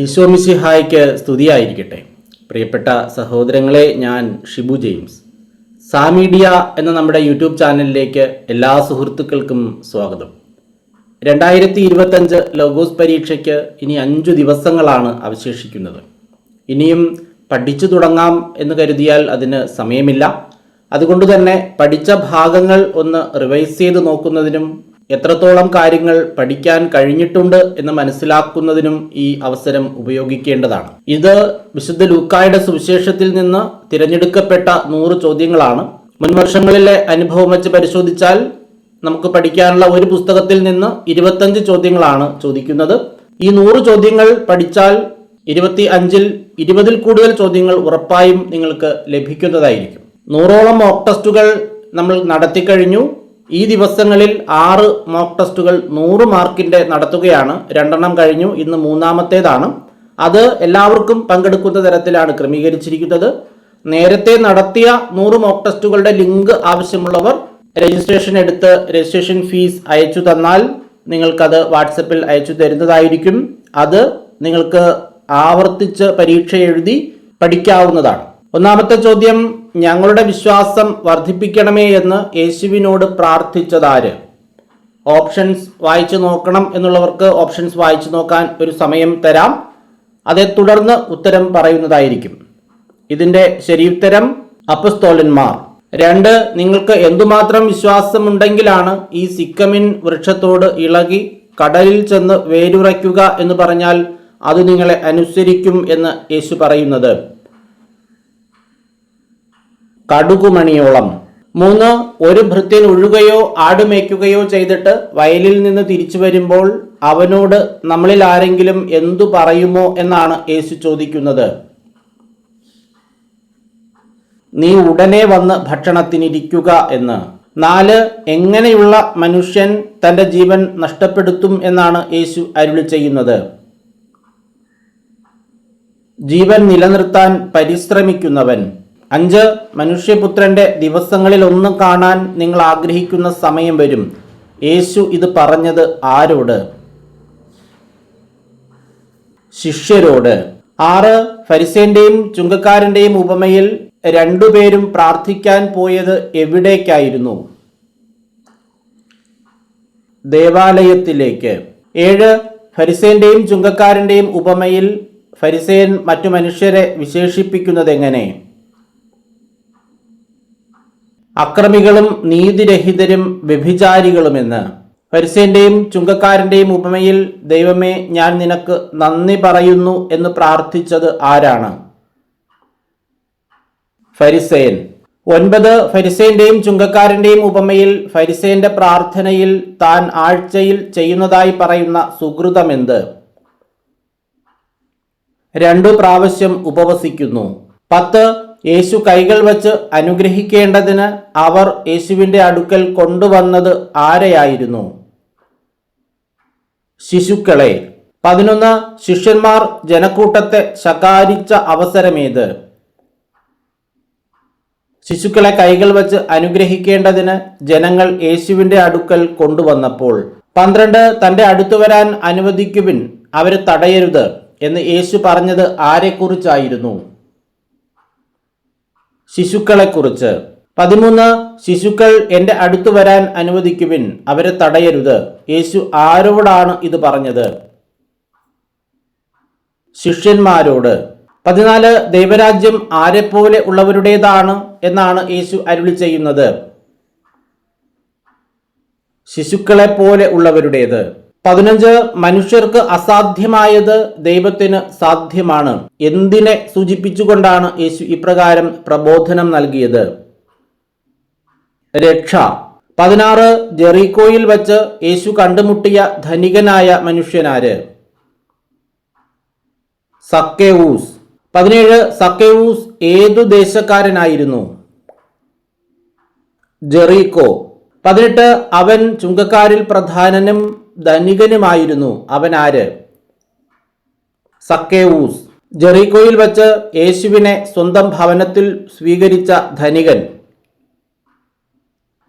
ഈശോമിശിഹായ്ക്ക് സ്തുതിയായിരിക്കട്ടെ. പ്രിയപ്പെട്ട സഹോദരങ്ങളെ, ഞാൻ ഷിബു ജെയിംസ്. സാമീഡിയ എന്ന നമ്മുടെ യൂട്യൂബ് ചാനലിലേക്ക് എല്ലാ സുഹൃത്തുക്കൾക്കും സ്വാഗതം. 2025 ലോഗോസ് പരീക്ഷയ്ക്ക് ഇനി 5 ദിവസങ്ങളാണ് അവശേഷിക്കുന്നത്. ഇനിയും പഠിച്ചു തുടങ്ങാം എന്ന് കരുതിയാൽ അതിന് സമയമില്ല. അതുകൊണ്ട് തന്നെ പഠിച്ച ഭാഗങ്ങൾ ഒന്ന് റിവൈസ് ചെയ്ത് നോക്കുന്നതിനും എത്രത്തോളം കാര്യങ്ങൾ പഠിക്കാൻ കഴിഞ്ഞിട്ടുണ്ട് എന്ന് മനസ്സിലാക്കുന്നതിനും ഈ അവസരം ഉപയോഗിക്കേണ്ടതാണ്. ഇത് വിശുദ്ധ ലൂക്കായുടെ സുവിശേഷത്തിൽ നിന്ന് തിരഞ്ഞെടുക്കപ്പെട്ട 100 ചോദ്യങ്ങളാണ്. മുൻവർഷങ്ങളിലെ അനുഭവം വെച്ച് പരിശോധിച്ചാൽ നമുക്ക് പഠിക്കാനുള്ള ഒരു പുസ്തകത്തിൽ നിന്ന് 25 ചോദ്യങ്ങളാണ് ചോദിക്കുന്നത്. ഈ 100 ചോദ്യങ്ങൾ പഠിച്ചാൽ 25-ൽ 20-ൽ കൂടുതൽ ചോദ്യങ്ങൾ ഉറപ്പായും നിങ്ങൾക്ക് ലഭിക്കുന്നതായിരിക്കും. 100ഓളം മോക്ക് ടെസ്റ്റുകൾ നമ്മൾ നടത്തിക്കഴിഞ്ഞു. ഈ ദിവസങ്ങളിൽ 6 മോക്ക് ടെസ്റ്റുകൾ 100 മാർക്കിന്റെ നടത്തുകയാണ്. 2 കഴിഞ്ഞു, ഇന്ന് 3ാമത്തേതാണ്. അത് എല്ലാവർക്കും പങ്കെടുക്കുന്ന തരത്തിലാണ് ക്രമീകരിച്ചിരിക്കുന്നത്. നേരത്തെ നടത്തിയ 100 മോക്ക് ടെസ്റ്റുകളുടെ ലിങ്ക് ആവശ്യമുള്ളവർ രജിസ്ട്രേഷൻ എടുത്ത് രജിസ്ട്രേഷൻ ഫീസ് അയച്ചു തന്നാൽ നിങ്ങൾക്കത് വാട്സപ്പിൽ അയച്ചു തരുന്നതായിരിക്കും. അത് നിങ്ങൾക്ക് ആവർത്തിച്ച് പരീക്ഷ എഴുതി പഠിക്കാവുന്നതാണ്. 1ാമത്തെ ചോദ്യം, ഞങ്ങളുടെ വിശ്വാസം വർദ്ധിപ്പിക്കണമേ എന്ന് യേശുവിനോട് പ്രാർത്ഥിച്ചതാര്? ഓപ്ഷൻസ് വായിച്ചു നോക്കണം എന്നുള്ളവർക്ക് ഓപ്ഷൻസ് വായിച്ചു നോക്കാൻ ഒരു സമയം തരാം. അതേ തുടർന്ന് ഉത്തരം പറയുന്നതായിരിക്കും. ഇതിന്റെ ശരിയുത്തരം അപ്പസ്തോലന്മാർ. 2, നിങ്ങൾക്ക് എന്തുമാത്രം വിശ്വാസമുണ്ടെങ്കിലാണ് ഈ സിക്കമിൻ വൃക്ഷത്തോട് ഇളകി കടലിൽ ചെന്ന് വേരുറയ്ക്കുക എന്ന് പറഞ്ഞാൽ അത് നിങ്ങളെ അനുസരിക്കും എന്ന് യേശു പറയുന്നത്? കടുകുമണിയോളം. 3, ഒരു ഭൃത്യൻ ഉഴുകയോ ആടുമേയ്ക്കുകയോ ചെയ്തിട്ട് വയലിൽ നിന്ന് തിരിച്ചു വരുമ്പോൾ അവനോട് നമ്മളിൽ ആരെങ്കിലും എന്തു പറയുമോ എന്നാണ് യേശു ചോദിക്കുന്നത്? നീ ഉടനെ വന്ന് ഭക്ഷണത്തിനിരിക്കുക എന്ന്. 4, എങ്ങനെയുള്ള മനുഷ്യൻ തൻ്റെ ജീവൻ നഷ്ടപ്പെടുത്തും എന്നാണ് യേശു അരുളി ചെയ്യുന്നത്? ജീവൻ നിലനിർത്താൻ പരിശ്രമിക്കുന്നവൻ. 5, മനുഷ്യപുത്രന്റെ ദിവസങ്ങളിൽ ഒന്ന് കാണാൻ നിങ്ങൾ ആഗ്രഹിക്കുന്ന സമയം വരും. യേശു ഇത് പറഞ്ഞത് ആരോട്? ശിഷ്യരോട്. 6, ഫരിസേന്റെയും ചുങ്കക്കാരന്റെയും ഉപമയിൽ 2 പേരും പ്രാർത്ഥിക്കാൻ പോയത് എവിടേക്കായിരുന്നു? ദേവാലയത്തിലേക്ക്. 7, ഫരിസേന്റെയും ചുങ്കക്കാരന്റെയും ഉപമയിൽ ഫരിസേൻ മറ്റു മനുഷ്യരെ വിശേഷിപ്പിക്കുന്നത് എങ്ങനെ? അക്രമികളും നീതിരഹിതരും വ്യഭിചാരികളുമെന്ന്. ഫരിസേന്റെയും ചുങ്കക്കാരന്റെയും ഉപമയിൽ ദൈവമേ, ഞാൻ നിനക്ക് നന്ദി പറയുന്നു എന്ന് പ്രാർത്ഥിച്ചത് ആരാണ്? ഫരിസേൻ. 9, ഫരിസേന്റെയും ചുങ്കക്കാരന്റെയും ഉപമയിൽ ഫരിസേന്റെ പ്രാർത്ഥനയിൽ താൻ ആഴ്ചയിൽ ചെയ്യുന്നതായി പറയുന്ന സുകൃതമെന്ത്? 2 പ്രാവശ്യം ഉപവസിക്കുന്നു. 10, യേശു കൈകൾ വച്ച് അനുഗ്രഹിക്കേണ്ടതിന് അവർ യേശുവിൻ്റെ അടുക്കൽ കൊണ്ടുവന്നത് ആരെയായിരുന്നു? ശിശുക്കളെ. 11, ശിഷ്യന്മാർ ജനക്കൂട്ടത്തെ ശകാരിച്ച അവസരമേത്? ശിശുക്കളെ കൈകൾ വച്ച് അനുഗ്രഹിക്കേണ്ടതിന് ജനങ്ങൾ യേശുവിൻ്റെ അടുക്കൽ കൊണ്ടുവന്നപ്പോൾ. 12, തൻ്റെ അടുത്തു വരാൻ അനുവദിക്കുവിൻ, അവരെ തടയരുത് എന്ന് യേശു പറഞ്ഞത് ആരെക്കുറിച്ചായിരുന്നു? ശിശുക്കളെക്കുറിച്ച്. 13, ശിശുക്കൾ എൻ്റെ അടുത്തു വരാൻ അനുവദിക്കുവിൻ, അവരെ തടയരുത്. യേശു ആരോടാണ് ഇത് പറഞ്ഞത്? ശിഷ്യന്മാരോട്. 14, ദൈവരാജ്യം ആരെപ്പോലെ ഉള്ളവരുടേതാണ് എന്നാണ് യേശു അരുളി ചെയ്യുന്നത്? ശിശുക്കളെ പോലെ ഉള്ളവരുടേത്. 15, മനുഷ്യർക്ക് അസാധ്യമായത് ദൈവത്തിന് സാധ്യമാണ്. എന്തിനെ സൂചിപ്പിച്ചുകൊണ്ടാണ് യേശു ഇപ്രകാരം പ്രബോധനം നൽകിയത്? രക്ഷ. 16, ജെറീക്കോയിൽ വച്ച് യേശു കണ്ടുമുട്ടിയ ധനികനായ മനുഷ്യനാര്? സക്കേവൂസ്. 17, സക്കേവൂസ് ഏതു ദേശക്കാരനായിരുന്നു? ജെറീക്കോ. 18, അവൻ ചുങ്കക്കാരിൽ പ്രധാനനും ധനികനുമായിരുന്നു. അവൻ ആര്? സക്കേവൂസ്. ജെറീക്കോയിൽ വച്ച് യേശുവിനെ സ്വന്തം ഭവനത്തിൽ സ്വീകരിച്ച ധനികൻ?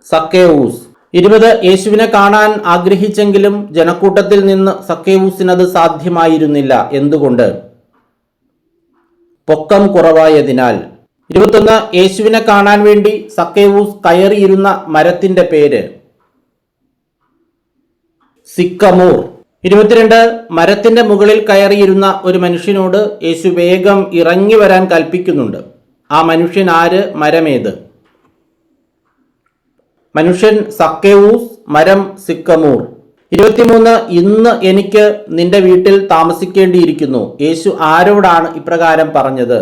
സക്കേവൂസ്. 20 യേശുവിനെ കാണാൻ ആഗ്രഹിച്ചെങ്കിലും ജനക്കൂട്ടത്തിൽ നിന്ന് സക്കേവൂസിനത് സാധ്യമായിരുന്നില്ല. എന്തുകൊണ്ട്? പൊക്കം കുറവായതിനാൽ. 21 യേശുവിനെ കാണാൻ വേണ്ടി സക്കേവൂസ് കയറിയിരുന്ന മരത്തിന്റെ പേര് സിക്കമോർ. 22 മരത്തിന്റെ മുകളിൽ കയറിയിരുന്ന ഒരു മനുഷ്യനോട് യേശു വേഗം ഇറങ്ങി വരാൻ കൽപ്പിക്കുന്നുണ്ട്. ആ മനുഷ്യൻ ആര്? മരമേത്? മനുഷ്യൻ സക്കേവൂസ്, മരം സിക്കമോർ. 23 ഇന്ന് എനിക്ക് നിന്റെ വീട്ടിൽ താമസിക്കേണ്ടിയിരിക്കുന്നു. യേശു ആരോടാണ് ഇപ്രകാരം പറഞ്ഞത്?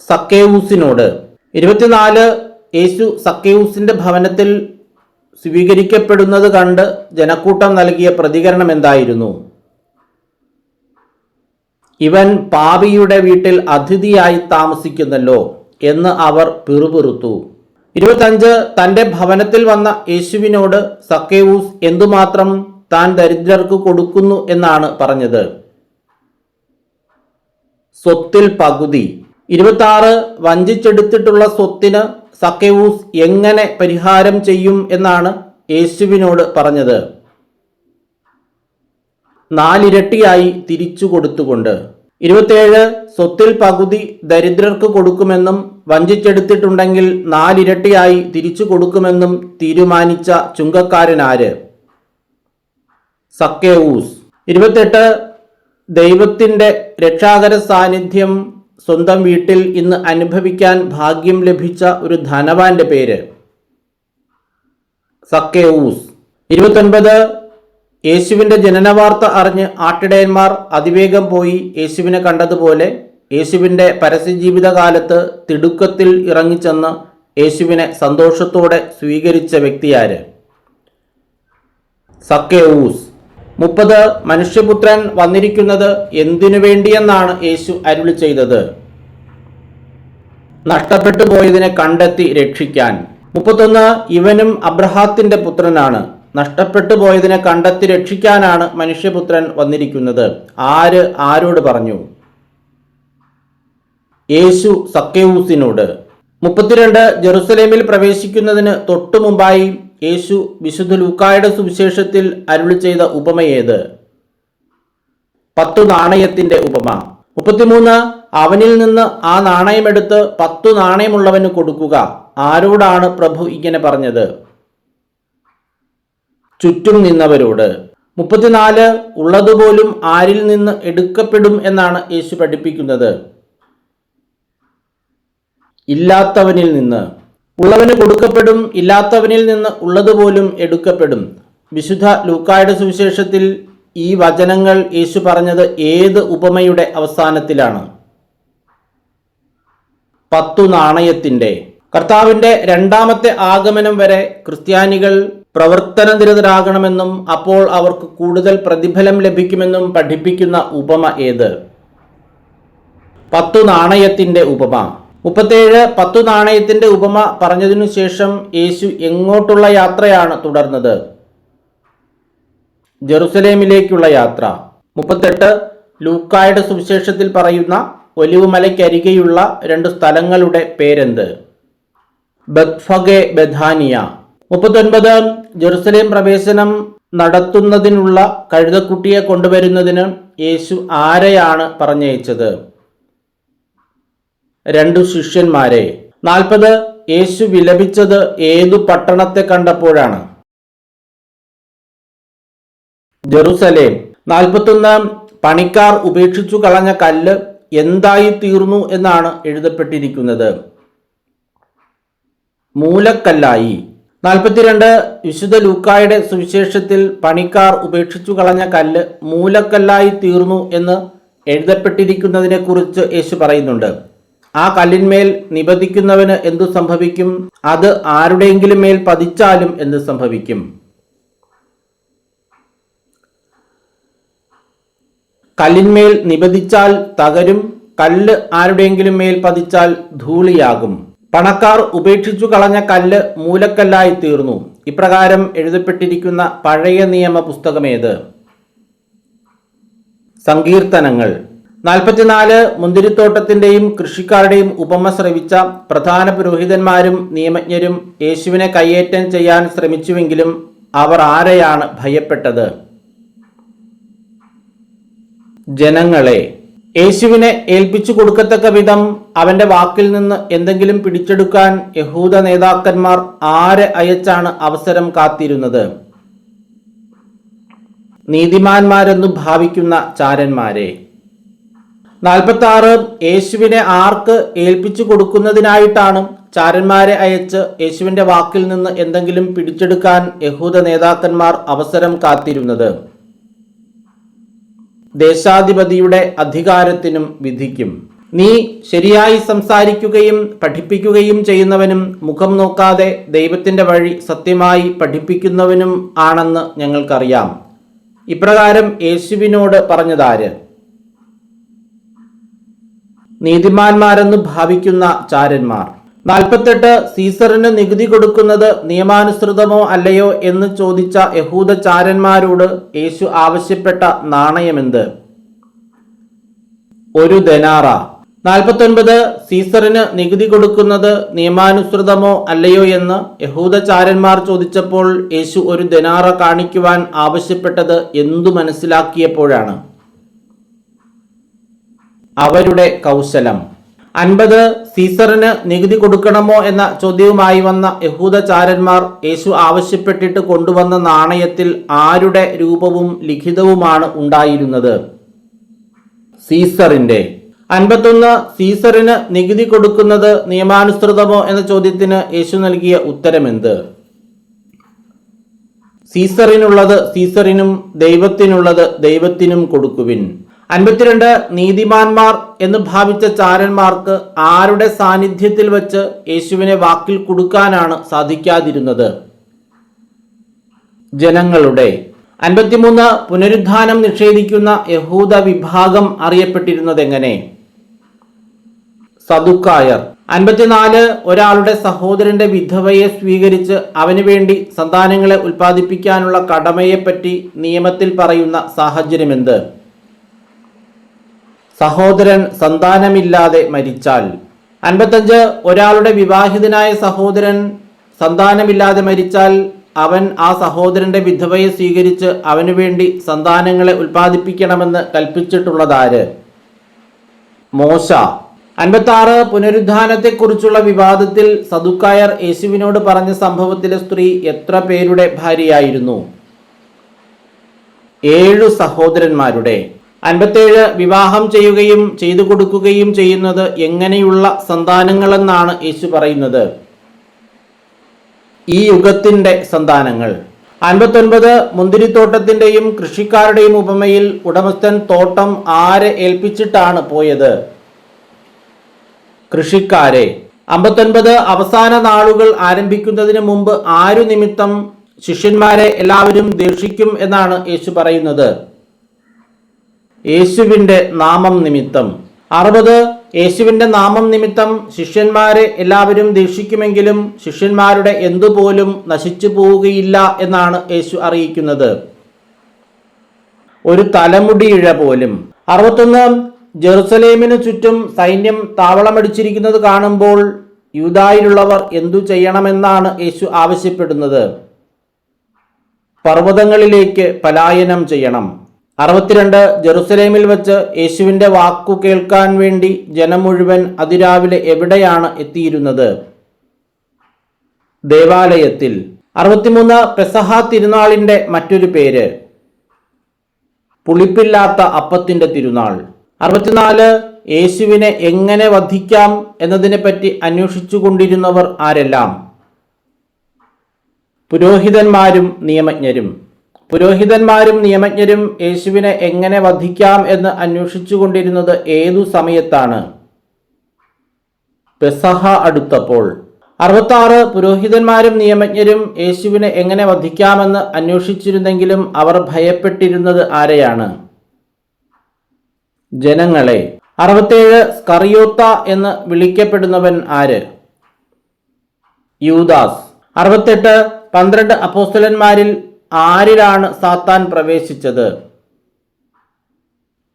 സക്കേവൂസിനോട്. 24 യേശു സക്കേവൂസിന്റെ ഭവനത്തിൽ സ്വീകരിക്കപ്പെടുന്നത് കണ്ട് ജനക്കൂട്ടം നൽകിയ പ്രതികരണം എന്തായിരുന്നു? ഇവൻ പാപിയുടെ വീട്ടിൽ അതിഥിയായി താമസിക്കുന്നല്ലോ എന്ന് അവർ പിറുപിറുത്തു. 25 തന്റെ ഭവനത്തിൽ വന്ന യേശുവിനോട് സക്കേവൂസ് എന്തുമാത്രം താൻ ദരിദ്രർക്ക് കൊടുക്കുന്നു എന്നാണ് പറഞ്ഞത്? സ്വത്തിൽ പകുതി. 26 വഞ്ചിച്ചെടുത്തിട്ടുള്ള സ്വത്തിന് സക്കേവൂസ് എങ്ങനെ പരിഹാരം ചെയ്യും എന്നാണ് യേശുവിനോട് പറഞ്ഞത്? 4 ഇരട്ടിയായി തിരിച്ചു കൊടുത്തുകൊണ്ട്. 27 സ്വത്തിൽ പകുതി ദരിദ്രർക്ക് കൊടുക്കുമെന്നും വഞ്ചിച്ചെടുത്തിട്ടുണ്ടെങ്കിൽ 4 ഇരട്ടിയായി തിരിച്ചു കൊടുക്കുമെന്നും തീരുമാനിച്ച ചുങ്കക്കാരനാര്? സക്കേവൂസ്. 28 ദൈവത്തിന്റെ രക്ഷാകര സാന്നിധ്യം സ്വന്തം വീട്ടിൽ ഇന്ന് അനുഭവിക്കാൻ ഭാഗ്യം ലഭിച്ച ഒരു ധനവാന്റെ പേര് സക്കേവൂസ്. 29 യേശുവിന്റെ ജനനവാർത്ത അറിഞ്ഞ് ആട്ടിടയന്മാർ അതിവേഗം പോയി യേശുവിനെ കണ്ടതുപോലെ യേശുവിന്റെ പരസ്യജീവിതകാലത്ത് തിടുക്കത്തിൽ ഇറങ്ങിച്ചെന്ന് യേശുവിനെ സന്തോഷത്തോടെ സ്വീകരിച്ച വ്യക്തിയാര്? സക്കേവൂസ്. 30 മനുഷ്യപുത്രൻ വന്നിരിക്കുന്നത് എന്തിനു വേണ്ടിയെന്നാണ് യേശു അരുളി ചെയ്തത്? നഷ്ടപ്പെട്ടു പോയതിനെ കണ്ടെത്തി രക്ഷിക്കാൻ. 31 ഇവനും അബ്രഹാത്തിന്റെ പുത്രനാണ്. നഷ്ടപ്പെട്ടു പോയതിനെ കണ്ടെത്തി രക്ഷിക്കാനാണ് മനുഷ്യപുത്രൻ വന്നിരിക്കുന്നത്. ആര് ആരോട് പറഞ്ഞു? യേശു സക്കേവൂസിനോട്. 32 ജെറുസലേമിൽ പ്രവേശിക്കുന്നതിന് തൊട്ടു മുമ്പായി യേശു വിശുദ്ധ ലൂക്കായുടെ സുവിശേഷത്തിൽ അരുളി ചെയ്ത ഉപമയേത്? 10 നാണയത്തിന്റെ ഉപമ. 33 അവനിൽ നിന്ന് ആ നാണയമെടുത്ത് 10 നാണയമുള്ളവന് കൊടുക്കുക. ആരോടാണ് പ്രഭു ഇങ്ങനെ പറഞ്ഞത്? ചുറ്റും നിന്നവരോട്. 34 ഉള്ളതുപോലും ആരിൽ നിന്ന് എടുക്കപ്പെടും എന്നാണ് യേശു പഠിപ്പിക്കുന്നത്? ഇല്ലാത്തവനിൽ നിന്ന്. ഉള്ളവന് കൊടുക്കപ്പെടും, ഇല്ലാത്തവനിൽ നിന്ന് ഉള്ളതുപോലും എടുക്കപ്പെടും. വിശുദ്ധ ലൂക്കായുടെ സുവിശേഷത്തിൽ ഈ വചനങ്ങൾ യേശു പറഞ്ഞത് ഏത് ഉപമയുടെ അവസാനത്തിലാണ്? 10 നാണയത്തിന്റെ. കർത്താവിന്റെ രണ്ടാമത്തെ ആഗമനം വരെ ക്രിസ്ത്യാനികൾ പ്രവർത്തനനിരതരാകണമെന്നും അപ്പോൾ അവർക്ക് കൂടുതൽ പ്രതിഫലം ലഭിക്കുമെന്നും പഠിപ്പിക്കുന്ന ഉപമ ഏത്? 10 നാണയത്തിന്റെ ഉപമ. 37 10 നാണയത്തിന്റെ ഉപമ പറഞ്ഞതിനു ശേഷം യേശു എങ്ങോട്ടുള്ള യാത്രയാണ് തുടർന്നത്? ജെറുസലേമിലേക്കുള്ള യാത്ര. 38 ലൂക്കായുടെ സുവിശേഷത്തിൽ പറയുന്ന ഒലിവുമലയ്ക്കരികെയുള്ള 2 സ്ഥലങ്ങളുടെ പേരെന്ത്? ബത്ഫഗെ, ബഥാനിയ. 39 ജെറുസലേം പ്രവേശനം നടത്തുന്നതിനുള്ള കഴുതക്കുട്ടിയെ കൊണ്ടുവരുന്നതിന് യേശു ആരെയാണ് പറഞ്ഞയച്ചത്? 2 ശിഷ്യന്മാരെ. 40 യേശു വിലപിച്ചത് ഏതു പട്ടണത്തെ കണ്ടപ്പോഴാണ്? ജെറുസലേം. 41 പണിക്കാർ ഉപേക്ഷിച്ചു കളഞ്ഞ കല്ല് എന്തായി തീർന്നു എന്നാണ് എഴുതപ്പെട്ടിരിക്കുന്നത്? മൂലക്കല്ലായി. 42 വിശുദ്ധ ലൂക്കായുടെ സുവിശേഷത്തിൽ പണിക്കാർ ഉപേക്ഷിച്ചു കളഞ്ഞ കല്ല് മൂലക്കല്ലായി തീർന്നു എന്ന് എഴുതപ്പെട്ടിരിക്കുന്നതിനെ കുറിച്ച് യേശു പറയുന്നുണ്ട്. ആ കല്ലിന്മേൽ നിബദിക്കുന്നവന് എന്തു സംഭവിക്കും? അത് ആരുടെയെങ്കിലും മേൽ പതിച്ചാലും എന്ത് സംഭവിക്കും? കല്ലിന്മേൽ നിബദിച്ചാൽ തകരും, കല്ല് ആരുടെയെങ്കിലും മേൽ പതിച്ചാൽ ധൂളിയാകും. പണക്കാർ ഉപേക്ഷിച്ചു കളഞ്ഞ കല്ല് മൂലക്കല്ലായി തീർന്നു. ഇപ്രകാരം എഴുതപ്പെട്ടിരിക്കുന്ന പഴയ നിയമ പുസ്തകമേത്? സങ്കീർത്തനങ്ങൾ. 44 മുന്തിരിത്തോട്ടത്തിന്റെയും കൃഷിക്കാരുടെയും ഉപമ ശ്രവിച്ച പ്രധാന പുരോഹിതന്മാരും നിയമജ്ഞരും യേശുവിനെ കയ്യേറ്റം ചെയ്യാൻ ശ്രമിച്ചുവെങ്കിലും അവർ ആരെയാണ് ഭയപ്പെട്ടത്? ജനങ്ങളെ. യേശുവിനെ ഏൽപ്പിച്ചു കൊടുക്കത്തക്ക വിധം അവന്റെ വാക്കിൽ നിന്ന് എന്തെങ്കിലും പിടിച്ചെടുക്കാൻ യഹൂദ നേതാക്കന്മാർ ആരെ അയച്ചാണ് അവസരം കാത്തിരുന്നത്? നീതിമാന്മാരെന്നു ഭാവിക്കുന്ന ചാരന്മാരെ. 46 യേശുവിനെ ആർക്ക് ഏൽപ്പിച്ചു കൊടുക്കുന്നതിനായിട്ടാണ് ചാരന്മാരെ അയച്ച് യേശുവിന്റെ വാക്കിൽ നിന്ന് എന്തെങ്കിലും പിടിച്ചെടുക്കാൻ യഹൂദ നേതാക്കന്മാർ അവസരം കാത്തിരുന്നത്? ദേശാധിപതിയുടെ അധികാരത്തിനും വിധിക്കും. നീ ശരിയായി സംസാരിക്കുകയും പഠിപ്പിക്കുകയും ചെയ്യുന്നവനും മുഖം നോക്കാതെ ദൈവത്തിന്റെ വഴി സത്യമായി പഠിപ്പിക്കുന്നവനും ആണെന്ന് ഞങ്ങൾക്കറിയാം. ഇപ്രകാരം യേശുവിനോട് പറഞ്ഞതാര്? നീതിമാന്മാരെന്ന് ഭാവിക്കുന്ന ചാരന്മാർ. 48 സീസറിന് നികുതി കൊടുക്കുന്നത് നിയമാനുസൃതമോ അല്ലയോ എന്ന് ചോദിച്ച യഹൂദ ചാരന്മാരോട് യേശു ആവശ്യപ്പെട്ട നാണയമെന്ത്? 1 ദനാറ. 49 സീസറിന് നികുതി കൊടുക്കുന്നത് നിയമാനുസൃതമോ അല്ലയോ എന്ന് യഹൂദ ചാരന്മാർ ചോദിച്ചപ്പോൾ യേശു 1 ദനാറ കാണിക്കുവാൻ ആവശ്യപ്പെട്ടത് എന്തു മനസ്സിലാക്കിയപ്പോഴാണ്? അവരുടെ കൗശലം. 50 സീസറിന് നികുതി കൊടുക്കണമോ എന്ന ചോദ്യവുമായി വന്ന യഹൂദ ചാരന്മാർ യേശു ആവശ്യപ്പെട്ടിട്ട് കൊണ്ടുവന്ന നാണയത്തിൽ ആരുടെ രൂപവും ലിഖിതവുമാണ് ഉണ്ടായിരുന്നത്? സീസറിന്റെ. 51 സീസറിന് നികുതി കൊടുക്കുന്നത് നിയമാനുസൃതമോ എന്ന ചോദ്യത്തിന് യേശു നൽകിയ ഉത്തരമെന്ത്? സീസറിനുള്ളത് സീസറിനും ദൈവത്തിനുള്ളത് ദൈവത്തിനും കൊടുക്കുവിൻ. 52 നീതിമാന്മാർ എന്ന് ഭാവിച്ച ചാരന്മാർക്ക് ആരുടെ സാന്നിധ്യത്തിൽ വച്ച് യേശുവിനെ വാക്കിൽ കൊടുക്കാനാണ് സാധിക്കാതിരുന്നത്? ജനങ്ങളുടെ. 53 പുനരുദ്ധാനം നിഷേധിക്കുന്ന യഹൂദ വിഭാഗം അറിയപ്പെട്ടിരുന്നതെങ്ങനെ? സദുക്കായർ. 54 ഒരാളുടെ സഹോദരന്റെ വിധവയെ സ്വീകരിച്ച് അവന് വേണ്ടി സന്താനങ്ങളെ ഉൽപ്പാദിപ്പിക്കാനുള്ള കടമയെപ്പറ്റി നിയമത്തിൽ പറയുന്ന സാഹചര്യമെന്ത്? സഹോദരൻ സന്താനമില്ലാതെ മരിച്ചാൽ. 55 ഒരാളുടെ വിവാഹിതനായ സഹോദരൻ സന്താനമില്ലാതെ മരിച്ചാൽ അവൻ ആ സഹോദരന്റെ വിധവയെ സ്വീകരിച്ച് അവനു വേണ്ടി സന്താനങ്ങളെ ഉൽപ്പാദിപ്പിക്കണമെന്ന് കൽപ്പിച്ചിട്ടുള്ളതാര്? മോശ. 56 പുനരുദ്ധാനത്തെക്കുറിച്ചുള്ള വിവാദത്തിൽ സദുക്കായർ യേശുവിനോട് പറഞ്ഞ സംഭവത്തിലെ സ്ത്രീ എത്ര പേരുടെ ഭാര്യയായിരുന്നു? 7 സഹോദരന്മാരുടെ. 57 വിവാഹം ചെയ്യുകയും ചെയ്തു കൊടുക്കുകയും ചെയ്യുന്നത് എങ്ങനെയുള്ള സന്താനങ്ങളെന്നാണ് യേശു പറയുന്നത്? ഈ യുഗത്തിന്റെ സന്താനങ്ങൾ. 59 മുന്തിരിത്തോട്ടത്തിന്റെയും കൃഷിക്കാരുടെയും ഉപമയിൽ ഉടമസ്ഥൻ തോട്ടം ആരെ ഏൽപ്പിച്ചിട്ടാണ് പോയത്? കൃഷിക്കാരെ. 59 അവസാന നാളുകൾ ആരംഭിക്കുന്നതിന് മുമ്പ് ആരു നിമിത്തം ശിഷ്യന്മാരെ എല്ലാവരും ദേഷിക്കും എന്നാണ് യേശു പറയുന്നത്? യേശുവിന്റെ നാമം നിമിത്തം. 60 യേശുവിന്റെ നാമം നിമിത്തം ശിഷ്യന്മാരെ എല്ലാവരും ദേഷിക്കുമെങ്കിലും ശിഷ്യന്മാരുടെ എന്തുപോലും നശിച്ചു പോവുകയില്ല എന്നാണ് യേശു അറിയിക്കുന്നത്. ഒരു തലമുടിയിഴ പോലും. 61 ജെറുസലേമിന് ചുറ്റും സൈന്യം താവളമടിച്ചിരിക്കുന്നത് കാണുമ്പോൾ യൂദായിലുള്ളവർ എന്തു ചെയ്യണമെന്നാണ് യേശു ആവശ്യപ്പെടുന്നത്? പർവ്വതങ്ങളിലേക്ക് പലായനം ചെയ്യണം. 62 ജെറുസലേമിൽ വച്ച് യേശുവിന്റെ വാക്കു കേൾക്കാൻ വേണ്ടി ജനം മുഴുവൻ അതിരാവിലെ എവിടെയാണ് എത്തിയിരുന്നത്? ദേവാലയത്തിൽ. 63 പെസഹ തിരുനാളിന്റെ മറ്റൊരു പേര്? പുളിപ്പില്ലാത്ത അപ്പത്തിന്റെ തിരുനാൾ. 64 യേശുവിനെ എങ്ങനെ വധിക്കാം എന്നതിനെപ്പറ്റി അന്വേഷിച്ചുകൊണ്ടിരുന്നവർ ആരെല്ലാം? പുരോഹിതന്മാരും നിയമജ്ഞരും. പുരോഹിതന്മാരും നിയമജ്ഞരും യേശുവിനെ എങ്ങനെ വധിക്കാം എന്ന് അന്വേഷിച്ചുകൊണ്ടിരുന്നത് ഏതു സമയത്താണ്? പെസഹ അടുത്തപ്പോൾ. 66 പുരോഹിതന്മാരും നിയമജ്ഞരും യേശുവിനെ എങ്ങനെ വധിക്കാമെന്ന് അന്വേഷിച്ചിരുന്നെങ്കിലും അവർ ഭയപ്പെട്ടിരുന്നത് ആരെയാണ്? ജനങ്ങളെ. 67 സ്കറിയോത്ത എന്ന് വിളിക്കപ്പെടുന്നവൻ ആര്? യൂദാസ്. 68 12 അപ്പോസ്തലന്മാരിൽ ആരിലാണ് സാത്താൻ പ്രവേശിച്ചത്?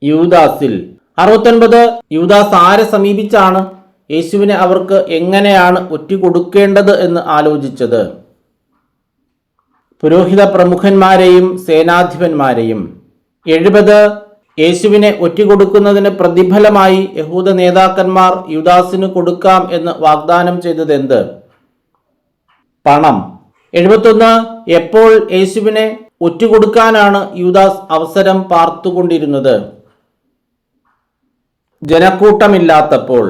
യൂദാസിൽ. 69 യൂദാസ് ആരെ സമീപിച്ചാണ് യേശുവിനെ അവർക്ക് എങ്ങനെയാണ് ഒറ്റുകൊടുക്കേണ്ടത് എന്ന് ആലോചിച്ചത്? പുരോഹിത പ്രമുഖന്മാരെയും സേനാധിപന്മാരെയും. 70 യേശുവിനെ ഒറ്റുകൊടുക്കുന്നതിന് പ്രതിഫലമായി യഹൂദ നേതാക്കന്മാർ യൂദാസിന് കൊടുക്കാം എന്ന് വാഗ്ദാനം ചെയ്തതെന്ത്? പണം. 71 എപ്പോൾ യേശുവിനെ ഒറ്റുകൊടുക്കാനാണ് യൂദാസ് അവസരം പാർത്തുകൊണ്ടിരുന്നത്? ജനക്കൂട്ടമില്ലാത്തപ്പോൾ.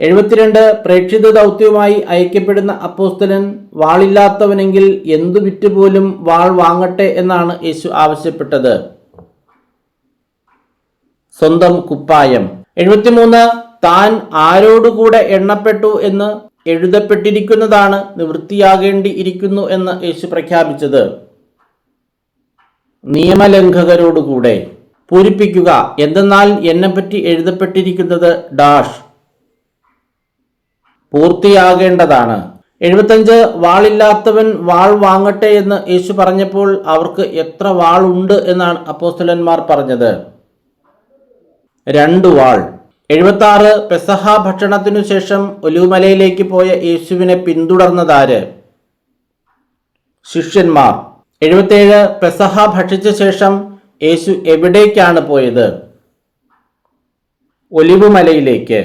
72 പ്രേക്ഷിത ദൗത്യവുമായി അയക്കപ്പെടുന്ന അപ്പോസ്തലൻ വാളില്ലാത്തവനെങ്കിൽ എന്തു വിറ്റുപോലും വാൾ വാങ്ങട്ടെ എന്നാണ് യേശു ആവശ്യപ്പെട്ടത്? സ്വന്തം കുപ്പായം. 73 താൻ ആരോടുകൂടെ എണ്ണപ്പെട്ടു എന്ന് എഴുതപ്പെട്ടിരിക്കുന്നതാണ് നിവൃത്തിയാകേണ്ടി ഇരിക്കുന്നു എന്ന് യേശു പ്രഖ്യാപിച്ചത്? നിയമലംഘകരോടുകൂടെ. പൂരിപ്പിക്കുക. എന്തെന്നാൽ എന്നെപ്പറ്റി എഴുതപ്പെട്ടിരിക്കുന്നത് ഡാഷ് പൂർത്തിയാകേണ്ടതാണ്. 75 വാളില്ലാത്തവൻ വാൾ വാങ്ങട്ടെ എന്ന് യേശു പറഞ്ഞപ്പോൾ അവർക്ക് എത്ര വാൾ ഉണ്ട് എന്നാണ് അപ്പോസ്തലന്മാർ പറഞ്ഞത്? 2 വാൾ. 76 പെസഹ ഭക്ഷണത്തിനു ശേഷം ഒലിവുമലയിലേക്ക് പോയ യേശുവിനെ പിന്തുടർന്നതാര്? ശിഷ്യന്മാർ. 77 പെസഹ ഭക്ഷിച്ച ശേഷം യേശു എവിടേക്കാണ് പോയത്? ഒലിവുമലയിലേക്ക്.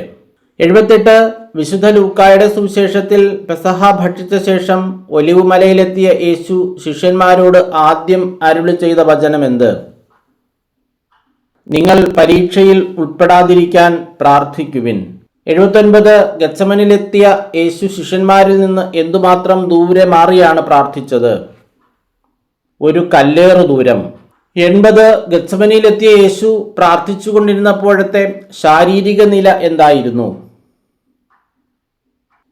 78 വിശുദ്ധ ലൂക്കായുടെ സുവിശേഷത്തിൽ പെസഹ ഭക്ഷിച്ച ശേഷം ഒലിവുമലയിലെത്തിയ യേശു ശിഷ്യന്മാരോട് ആദ്യം അരുളി ചെയ്ത വചനമെന്ത്? നിങ്ങൾ പരീക്ഷയിൽ ഉൾപ്പെടാതിരിക്കാൻ പ്രാർത്ഥിക്കുവിൻ. 79 ഗത്സമനിലെത്തിയ യേശു ശിഷ്യന്മാരിൽ നിന്ന് എന്തുമാത്രം ദൂരെ മാറിയാണ് പ്രാർത്ഥിച്ചത്? ഒരു കല്ലേറു ദൂരം. 80 ഗത്സമനിയിലെത്തിയ യേശു പ്രാർത്ഥിച്ചുകൊണ്ടിരുന്നപ്പോഴത്തെ ശാരീരിക നില എന്തായിരുന്നു?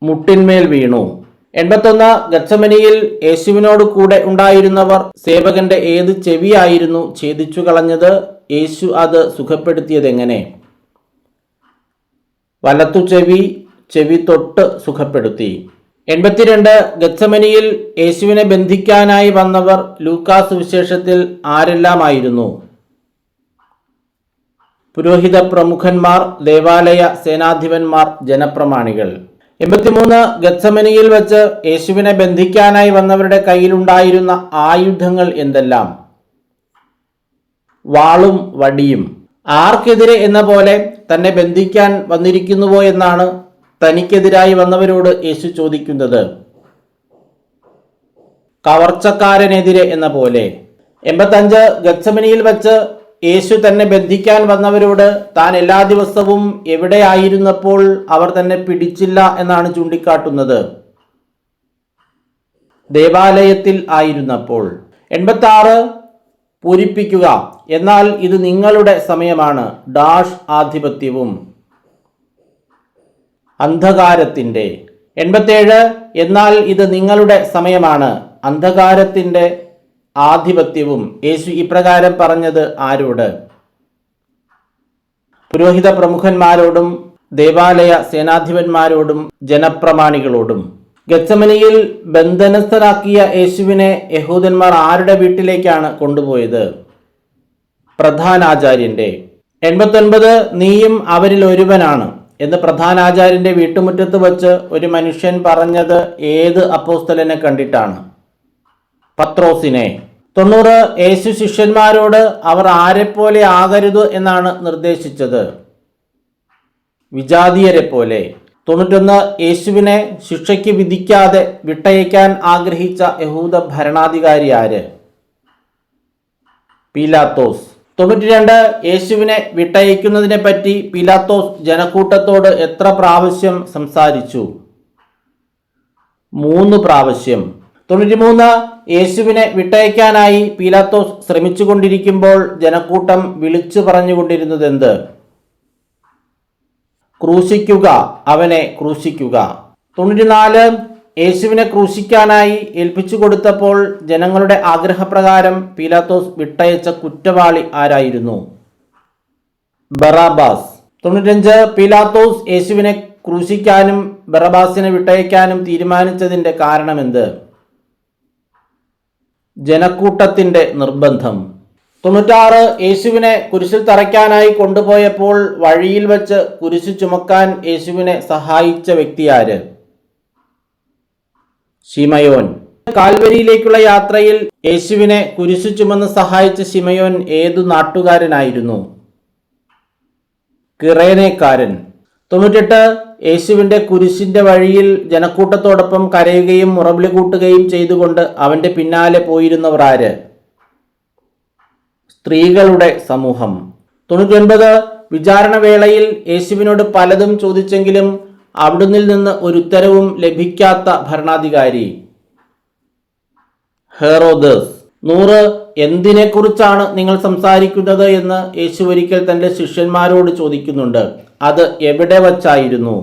മുട്ടിന്മേൽ വീണു. 81 ഗത്സമനിയിൽ യേശുവിനോട് കൂടെ ഉണ്ടായിരുന്നവർ സേവകന്റെ ഏത് ചെവിയായിരുന്നു ഛേദിച്ചു കളഞ്ഞത്? യേശു അത് സുഖപ്പെടുത്തിയതെങ്ങനെ? വലത്തു ചെവി തൊട്ട് സുഖപ്പെടുത്തി. 82 ഗത്സമനിയിൽ യേശുവിനെ ബന്ധിക്കാനായി വന്നവർ ലൂക്കാസ് സുവിശേഷത്തിൽ ആരെല്ലാമായിരുന്നു? പുരോഹിത പ്രമുഖന്മാർ, ദേവാലയ സേനാധിപന്മാർ, ജനപ്രമാണികൾ. 83 ഗത്സമനിയിൽ വച്ച് യേശുവിനെ ബന്ധിക്കാനായി വന്നവരുടെ കയ്യിലുണ്ടായിരുന്ന ആയുധങ്ങൾ എന്തെല്ലാം? വാളും വടിയും. ആർക്കെതിരെ എന്ന പോലെ തന്നെ ബന്ധിക്കാൻ വന്നിരിക്കുന്നുവോ എന്നാണ് തനിക്കെതിരായി വന്നവരോട് യേശു ചോദിക്കുന്നത്. കവർച്ചക്കാരനെതിരെ എന്ന പോലെ. 85 ഗത്സമനിയിൽ വച്ച് യേശു തന്നെ ബന്ധിക്കാൻ വന്നവരോട് താൻ എല്ലാ ദിവസവും എവിടെയായിരുന്നപ്പോൾ അവർ തന്നെ പിടിച്ചില്ല എന്നാണ് ചൂണ്ടിക്കാട്ടുന്നത്? ദേവാലയത്തിൽ ആയിരുന്നപ്പോൾ. 86 പൂരിപ്പിക്കുക. എന്നാൽ ഇത് നിങ്ങളുടെ സമയമാണ് ഡാഷ് ആധിപത്യവും അന്ധകാരത്തിൻ്റെ. 87 എന്നാൽ ഇത് നിങ്ങളുടെ സമയമാണ് അന്ധകാരത്തിൻ്റെ ആധിപത്യവും. യേശു ഇപ്രകാരം പറഞ്ഞത് ആരോട്? പുരോഹിത പ്രമുഖന്മാരോടും ദേവാലയ സേനാധിപന്മാരോടും ജനപ്രമാണികളോടും. ഗത്സമനിയിൽ ബന്ധനസ്ഥനാക്കിയ യേശുവിനെ യഹൂദന്മാർ ആരുടെ വീട്ടിലേക്കാണ് കൊണ്ടുപോയത്? പ്രധാനാചാര്യന്റെ. 89 നീയും അവരിൽ ഒരുവനാണ് എന്ന് പ്രധാനാചാര്യന്റെ വീട്ടുമുറ്റത്ത് വച്ച് ഒരു മനുഷ്യൻ പറഞ്ഞത് ഏത് അപ്പോസ്തലനെ കണ്ടിട്ടാണ്? പത്രോസിനെ. 90 യേശു ശിഷ്യന്മാരോട് അവർ ആരെപ്പോലെ ആകരുത് എന്നാണ് നിർദ്ദേശിച്ചത്? വിജാതീയരെ പോലെ. 91 യേശുവിനെ ശിക്ഷയ്ക്ക് വിധിക്കാതെ വിട്ടയക്കാൻ ആഗ്രഹിച്ച യഹൂദ ഭരണാധികാരി ആര്? പീലാത്തോസ്. 92 യേശുവിനെ വിട്ടയക്കുന്നതിനെ പറ്റി പീലാത്തോസ് ജനക്കൂട്ടത്തോട് എത്ര പ്രാവശ്യം സംസാരിച്ചു? 3 പ്രാവശ്യം. 93 യേശുവിനെ വിട്ടയക്കാനായി പീലാത്തോസ് ശ്രമിച്ചുകൊണ്ടിരിക്കുമ്പോൾ ജനക്കൂട്ടം വിളിച്ചു പറഞ്ഞുകൊണ്ടിരുന്നത് എന്ത്? ക്രൂശിക്കുക, അവനെ ക്രൂശിക്കുക. 94 യേശുവിനെ ക്രൂശിക്കാനായി ഏൽപ്പിച്ചു കൊടുത്തപ്പോൾ ജനങ്ങളുടെ ആഗ്രഹപ്രകാരം പീലാത്തോസ് വിട്ടയച്ച കുറ്റവാളി ആരായിരുന്നു? ബറാബാസ്. 95 പീലാത്തോസ് യേശുവിനെ ക്രൂശിക്കാനും ബറബാസിനെ വിട്ടയക്കാനും തീരുമാനിച്ചതിൻ്റെ കാരണമെന്ത്? ജനക്കൂട്ടത്തിൻ്റെ നിർബന്ധം. 96 യേശുവിനെ കുരിശിൽ തറയ്ക്കാനായി കൊണ്ടുപോയപ്പോൾ വഴിയിൽ വെച്ച് കുരിശ് ചുമക്കാൻ യേശുവിനെ സഹായിച്ച വ്യക്തി ആര്? ശിമയോൻ. കാൽവരിയിലേക്കുള്ള യാത്രയിൽ യേശുവിനെ കുരിശു ചുമന്ന് സഹായിച്ച ശിമയോൻ ഏതു നാട്ടുകാരനായിരുന്നു? കിറേനക്കാരൻ. 98 യേശുവിന്റെ കുരിശിന്റെ വഴിയിൽ ജനക്കൂട്ടത്തോടൊപ്പം കരയുകയും മുറവിളി കൂട്ടുകയും ചെയ്തുകൊണ്ട് അവന്റെ പിന്നാലെ പോയിരുന്നവർ ആര്? സ്ത്രീകളുടെ സമൂഹം. 99 വിചാരണവേളയിൽ യേശുവിനോട് പലതും ചോദിച്ചെങ്കിലും അവിടുന്ന് നിന്ന് ഒരു ഉത്തരവും ലഭിക്കാത്ത ഭരണാധികാരി? ഹെറോദസ്. 100 എന്തിനെക്കുറിച്ചാണ് നിങ്ങൾ സംസാരിക്കുന്നത് എന്ന് യേശു ഒരിക്കൽ തൻ്റെ ശിഷ്യന്മാരോട് ചോദിക്കുന്നുണ്ട്. അത് എവിടെ വച്ചായിരുന്നു?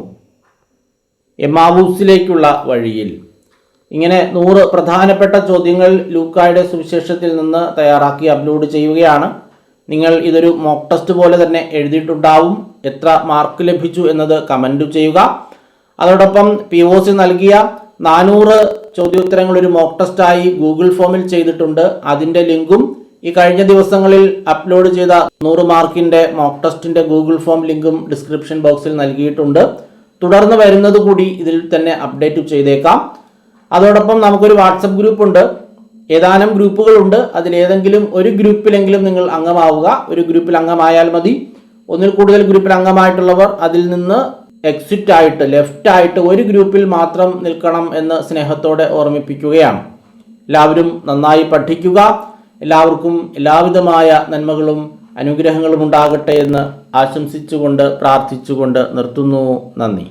എമാവൂസിലേക്കുള്ള വഴിയിൽ. ഇങ്ങനെ 100 പ്രധാനപ്പെട്ട ചോദ്യങ്ങൾ ലൂക്കായുടെ സുവിശേഷത്തിൽ നിന്ന് തയ്യാറാക്കി അപ്ലോഡ് ചെയ്യുകയാണ്. നിങ്ങൾ ഇതൊരു മോക്ക് ടെസ്റ്റ് പോലെ തന്നെ എഴുതിയിട്ടുണ്ടാവും. എത്ര മാർക്ക് ലഭിച്ചു എന്നത് കമൻറ്റ് ചെയ്യുക. അതോടൊപ്പം POC നൽകിയ 400 ചോദ്യോത്തരങ്ങൾ ഒരു മോക്ക് ടെസ്റ്റായി ഗൂഗിൾ ഫോമിൽ ചെയ്തിട്ടുണ്ട്. അതിൻ്റെ ലിങ്കും ഈ കഴിഞ്ഞ ദിവസങ്ങളിൽ അപ്ലോഡ് ചെയ്ത 100 മാർക്കിൻ്റെ മോക്ക് ടെസ്റ്റിൻ്റെ ഗൂഗിൾ ഫോം ലിങ്കും ഡിസ്ക്രിപ്ഷൻ ബോക്സിൽ നൽകിയിട്ടുണ്ട്. തുടർന്ന് വരുന്നത് കൂടി ഇതിൽ തന്നെ അപ്ഡേറ്റ് ചെയ്തേക്കാം. അതോടൊപ്പം നമുക്കൊരു വാട്സപ്പ് ഗ്രൂപ്പ് ഉണ്ട്. ഏതാനും ഗ്രൂപ്പുകളുണ്ട്. അതിലേതെങ്കിലും ഒരു ഗ്രൂപ്പിലെങ്കിലും നിങ്ങൾ അംഗമാവുക. ഒരു ഗ്രൂപ്പിൽ അംഗമായാൽ മതി. ഒന്നിൽ കൂടുതൽ ഗ്രൂപ്പിൽ അംഗമായിട്ടുള്ളവർ അതിൽ നിന്ന് എക്സിറ്റ് ആയിട്ട് ലെഫ്റ്റ് ആയിട്ട് ഒരു ഗ്രൂപ്പിൽ മാത്രം നിൽക്കണം എന്ന് സ്നേഹത്തോടെ ഓർമ്മിപ്പിക്കുകയാണ്. എല്ലാവരും നന്നായി പഠിക്കുക. എല്ലാവർക്കും എല്ലാവിധമായ നന്മകളും അനുഗ്രഹങ്ങളും ഉണ്ടാകട്ടെ എന്ന് ആശംസിച്ചുകൊണ്ട് പ്രാർത്ഥിച്ചുകൊണ്ട് നിർത്തുന്നു. നന്ദി.